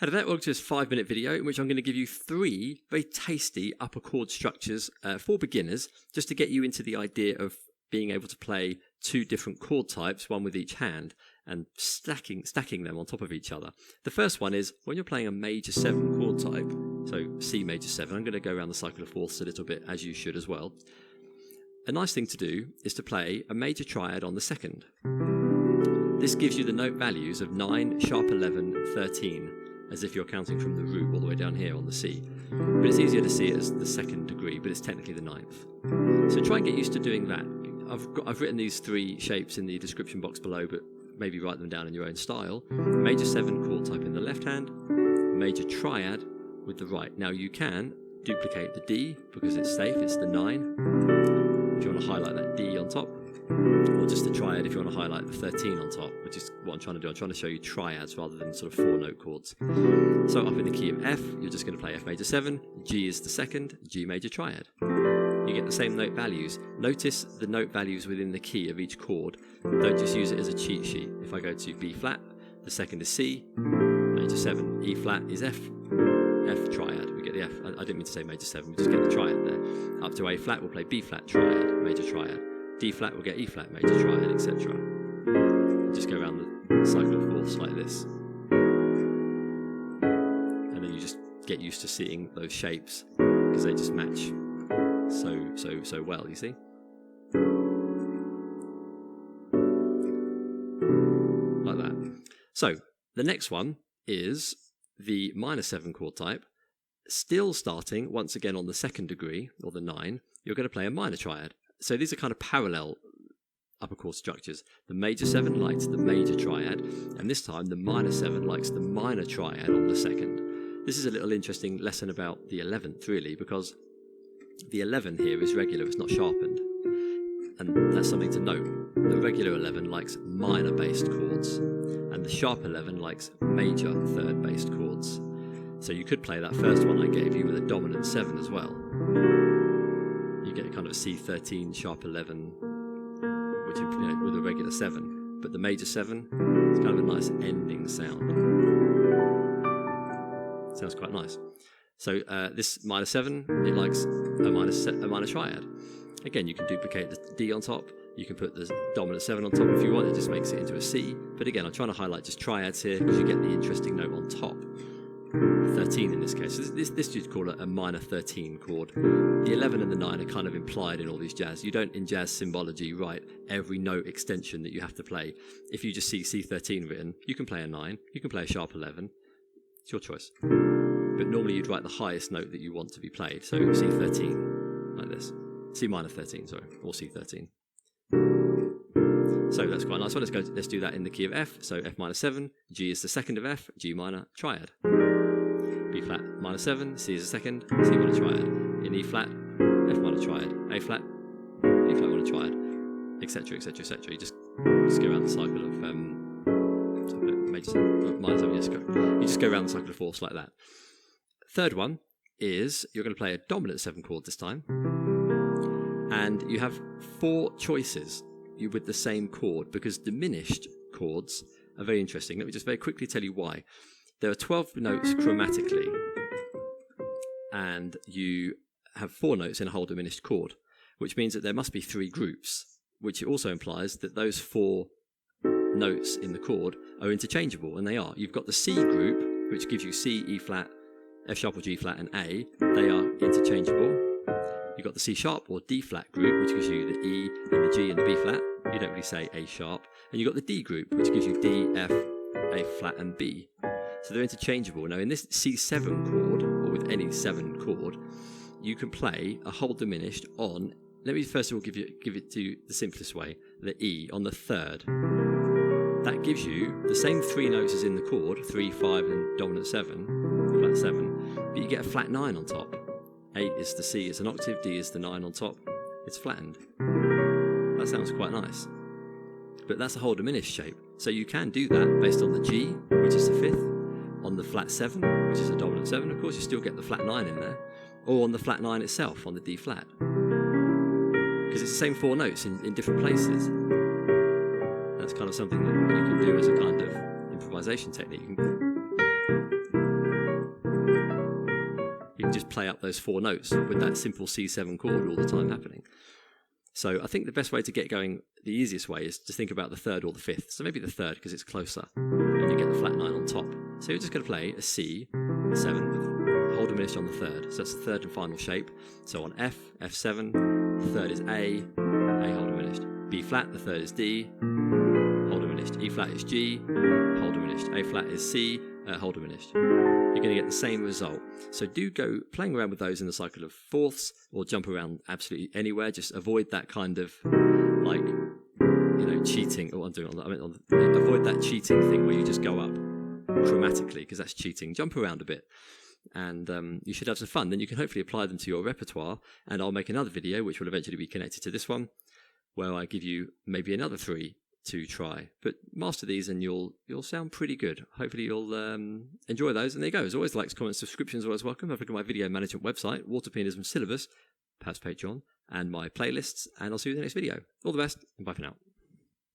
Hello there, welcome to this 5-minute video in which I'm going to give you 3 very tasty upper chord structures for beginners, just to get you into the idea of being able to play 2 different chord types, one with each hand, and stacking them on top of each other. The first one is when you're playing a major 7 chord type, so C major 7. I'm going to go around the cycle of fourths a little bit, as you should as well. A nice thing to do is to play a major triad on the second. This gives you the note values of 9, sharp 11, 13, as if you're counting from the root all the way down here on the C. But it's easier to see it as the second degree, but it's technically the 9th. So try and get used to doing that. I've written these 3 shapes in the description box below, but maybe write them down in your own style. Major 7 chord type in the left hand, major triad with the right. Now you can duplicate the D because it's safe, it's the 9. If you want to highlight that D on top, or just the triad if you want to highlight the 13 on top, which is what I'm trying to do. I'm trying to show you triads rather than sort of 4-note chords. So up in the key of F, you're just going to play F major 7, G is the second, G major triad. You get the same note values. Notice the note values within the key of each chord. Don't just use it as a cheat sheet. If I go to B flat, the second is C, major 7, E flat is F, F triad. We get the F. I didn't mean to say major 7, we just get the triad there. Up to A flat, we'll play B flat triad, major triad. D flat will get E flat major triad, etc. Just go around the cycle of fourths like this, and then you just get used to seeing those shapes because they just match so well. You see, like that. So the next one is the minor 7 chord type. Still starting once again on the second degree or the 9. You're going to play a minor triad. So these are kind of parallel upper chord structures. The major 7 likes the major triad, and this time the minor 7 likes the minor triad on the second. This is a little interesting lesson about the 11th, really, because the 11 here is regular, it's not sharpened. And that's something to note. The regular 11 likes minor based chords, and the sharp 11 likes major third based chords. So you could play that first one I gave you with a dominant 7 as well. You get kind of a C13 sharp 11, which is, with a regular 7. But the major 7 is kind of a nice ending sound. Sounds quite nice. So this minor 7, it likes a minor triad. Again, you can duplicate the D on top. You can put the dominant 7 on top if you want. It just makes it into a C. But again, I'm trying to highlight just triads here because you get the interesting note on top. 13 in this case. So this you'd call it a minor 13 chord. The 11 and the 9 are kind of implied in all these jazz. You don't, in jazz symbology, write every note extension that you have to play. If you just see C13 written, you can play a 9, you can play a sharp 11. It's your choice. But normally you'd write the highest note that you want to be played. So C13, like this. C minor 13, sorry, or C13. So that's quite nice. Let's do that in the key of F. So F minor 7, G is the second of F, G minor triad. B flat minor 7, C is the second, C minor triad. In E flat, F minor triad. A flat, E flat minor triad, etc., etc., etc. You just go around the cycle of minor 7. Yes, go. You just go around the cycle of fourths like that. Third one is you're going to play a dominant 7 chord this time, and you have 4 choices with the same chord, because diminished chords are very interesting. Let me just very quickly tell you why. There are 12 notes chromatically, and you have 4 notes in a whole diminished chord, which means that there must be 3 groups, which also implies that those 4 notes in the chord are interchangeable, and they are. You've got the C group, which gives you C, E flat, F sharp or G flat, and A. They are interchangeable. You've got the C sharp or D flat group, which gives you the E and the G and the B flat. You don't really say A sharp. And you've got the D group, which gives you D, F, A flat, and B. So they're interchangeable. Now in this C7 chord, or with any 7 chord, you can play a whole diminished on, let me first of all give it to you the simplest way, the E on the 3rd. That gives you the same 3 notes as in the chord, 3, 5, and dominant 7, flat 7, but you get a flat 9 on top. 8 is the C, it's an octave, D is the 9 on top, it's flattened. That sounds quite nice. But that's a whole diminished shape. So you can do that based on the G, which is the 5th, on the flat 7, which is a dominant 7, of course you still get the flat 9 in there, or on the flat 9 itself, on the D flat. Because it's the same 4 notes in different places. That's kind of something that you can do as a kind of improvisation technique. You can just play up those 4 notes with that simple C7 chord all the time happening. So I think the best way to get going, the easiest way, is to think about the 3rd or the 5th. So maybe the 3rd because it's closer, and you get the flat 9 on top. So you're just going to play a C7 with whole diminished on the 3rd. So that's the 3rd and final shape. So on F, F7, the 3rd is A whole diminished. B flat, the 3rd is D, whole diminished. E flat is G, whole diminished. A flat is C, whole diminished. You're going to get the same result. So do go playing around with those in the cycle of fourths, or jump around absolutely anywhere. Just avoid that kind of like, you know, cheating. Oh, I'm doing it on the, avoid that cheating thing where you just go up chromatically, because that's cheating. Jump around a bit, and you should have some fun. Then you can hopefully apply them to your repertoire. And I'll make another video which will eventually be connected to this one, where I give you maybe another 3 to try. But master these and you'll sound pretty good. Hopefully you'll enjoy those. And there you go. As always, likes, comments, subscriptions are always welcome. Have a look at my video management website, Water Pianism Syllabus, perhaps Patreon, and my playlists. And I'll see you in the next video. All the best, and bye for now.